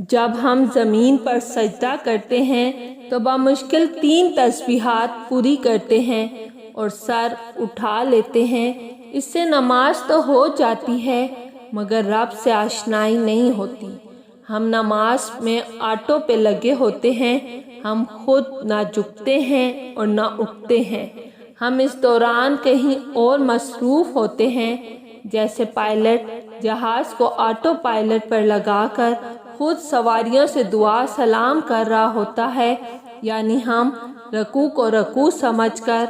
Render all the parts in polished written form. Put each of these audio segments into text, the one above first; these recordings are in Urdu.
جب ہم زمین پر سجدہ کرتے ہیں تو بمشکل 3 تسبیحات پوری کرتے ہیں اور سر اٹھا لیتے ہیں۔ اس سے نماز تو ہو جاتی ہے مگر رب سے آشنائی نہیں ہوتی۔ ہم نماز میں آٹو پہ لگے ہوتے ہیں، ہم خود نہ جھکتے ہیں اور نہ اٹھتے ہیں۔ ہم اس دوران کہیں اور مصروف ہوتے ہیں، جیسے پائلٹ جہاز کو آٹو پائلٹ پر لگا کر خود سواریوں سے دعا سلام کر رہا ہوتا ہے۔ یعنی ہم رکوع کو رکوع سمجھ کر،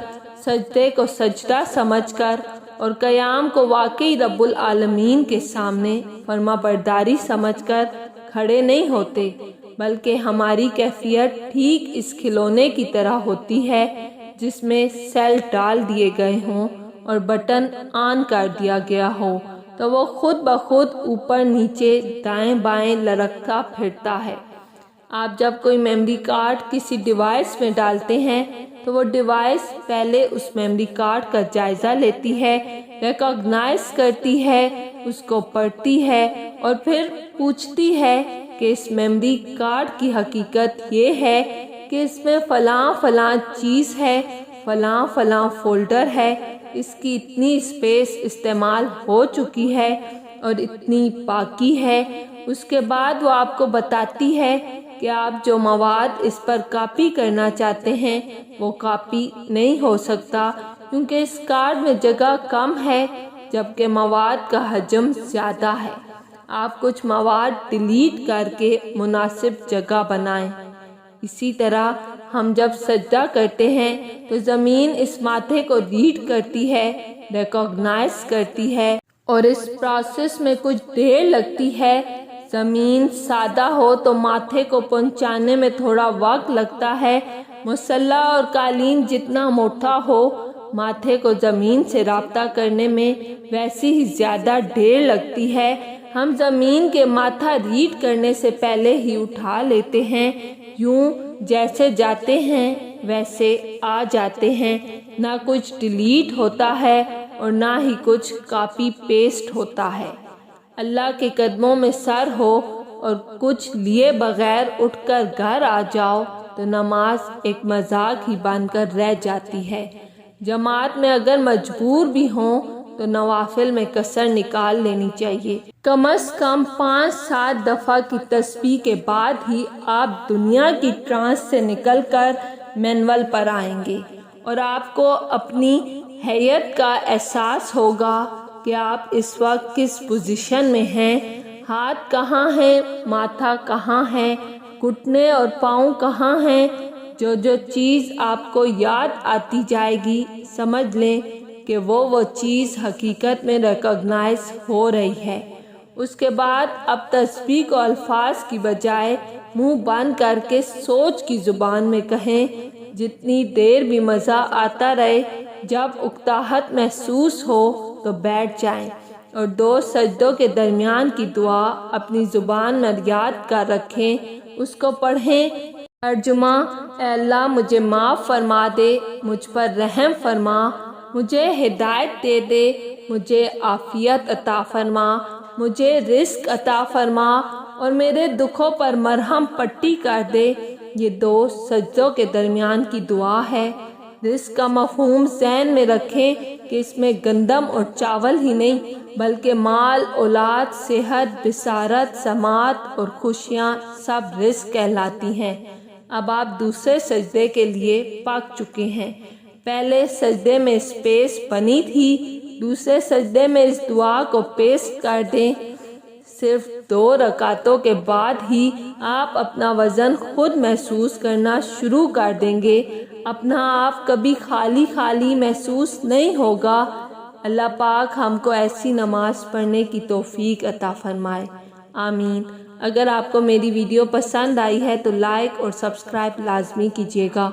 سجدے کو سجدہ سمجھ کر اور قیام کو واقعی رب العالمین کے سامنے فرما برداری سمجھ کر کھڑے نہیں ہوتے، بلکہ ہماری کیفیت ٹھیک اس کھلونے کی طرح ہوتی ہے جس میں سیل ڈال دیے گئے ہوں اور بٹن آن کر دیا گیا ہو تو وہ خود بخود اوپر نیچے دائیں بائیں لڑکتا پھرتا ہے۔ آپ جب کوئی میموری کارڈ کسی ڈیوائس میں ڈالتے ہیں تو وہ ڈیوائس پہلے اس میموری کارڈ کا جائزہ لیتی ہے، ریکاگنائز کرتی ہے، اس کو پڑھتی ہے اور پھر پوچھتی ہے کہ اس میموری کارڈ کی حقیقت یہ ہے کہ اس میں فلاں فلاں چیز ہے، فلاں فلاں فولڈر ہے، اس کی اتنی اسپیس استعمال ہو چکی ہے اور اتنی باقی ہے۔ اس کے بعد وہ آپ کو بتاتی ہے کہ آپ جو مواد اس پر کاپی کرنا چاہتے ہیں وہ کاپی نہیں ہو سکتا کیونکہ اس کارڈ میں جگہ کم ہے جبکہ مواد کا حجم زیادہ ہے۔ آپ کچھ مواد ڈیلیٹ کر کے مناسب جگہ بنائیں۔ اسی طرح ہم جب سجدہ کرتے ہیں تو زمین اس ماتھے کو ریڈ کرتی ہے، ریکاگنائز کرتی ہے اور اس پروسیس میں کچھ دیر لگتی ہے۔ زمین سادہ ہو تو ماتھے کو پہنچانے میں تھوڑا وقت لگتا ہے، مصالحہ اور قالین جتنا موٹا ہو ماتھے کو زمین سے رابطہ کرنے میں ویسی ہی زیادہ دیر لگتی ہے۔ ہم زمین کے ماتھا ریڈ کرنے سے پہلے ہی اٹھا لیتے ہیں، یوں جیسے جاتے ہیں ویسے آ جاتے ہیں، نہ کچھ ڈیلیٹ ہوتا ہے اور نہ ہی کچھ کاپی پیسٹ ہوتا ہے۔ اللہ کے قدموں میں سر ہو اور کچھ لیے بغیر اٹھ کر گھر آ جاؤ تو نماز ایک مذاق ہی بن کر رہ جاتی ہے۔ جماعت میں اگر مجبور بھی ہوں تو نوافل میں کسر نکال لینی چاہیے۔ کم از کم 5-7 دفعہ کی تسبیح کے بعد ہی آپ دنیا کی ٹرانس سے نکل کر مینول پر آئیں گے اور آپ کو اپنی حیت کا احساس ہوگا کہ آپ اس وقت کس پوزیشن میں ہیں، ہاتھ کہاں ہیں، ماتھا کہاں ہے، گھٹنے اور پاؤں کہاں ہیں۔ جو چیز آپ کو یاد آتی جائے گی سمجھ لیں کہ وہ چیز حقیقت میں ریکاگنائز ہو رہی ہے۔ اس کے بعد اب تسبیح کو الفاظ کی بجائے منہ بند کر کے سوچ کی زبان میں کہیں، جتنی دیر بھی مزہ آتا رہے۔ جب اکتاہٹ محسوس ہو تو بیٹھ جائیں اور 2 سجدوں کے درمیان کی دعا اپنی زبان میں یاد کر رکھیں، اس کو پڑھیں۔ ترجمہ: اے اللہ مجھے معاف فرما دے، مجھ پر رحم فرما، مجھے ہدایت دے دے، مجھے عافیت عطا فرما، مجھے رزق عطا فرما اور میرے دکھوں پر مرہم پٹی کر دے۔ یہ 2 سجدوں کے درمیان کی دعا ہے۔ رزق کا مفہوم ذہن میں رکھیں کہ اس میں گندم اور چاول ہی نہیں بلکہ مال، اولاد، صحت، بصارت، سماعت اور خوشیاں سب رزق کہلاتی ہیں۔ اب آپ دوسرے سجدے کے لیے پک چکے ہیں۔ پہلے سجدے میں اسپیس بنی تھی، دوسرے سجدے میں اس دعا کو پیسٹ کر دیں۔ صرف 2 رکعتوں کے بعد ہی آپ اپنا وزن خود محسوس کرنا شروع کر دیں گے، اپنا آپ کبھی خالی خالی محسوس نہیں ہوگا۔ اللہ پاک ہم کو ایسی نماز پڑھنے کی توفیق عطا فرمائے، آمین۔ اگر آپ کو میری ویڈیو پسند آئی ہے تو لائک اور سبسکرائب لازمی کیجیے گا۔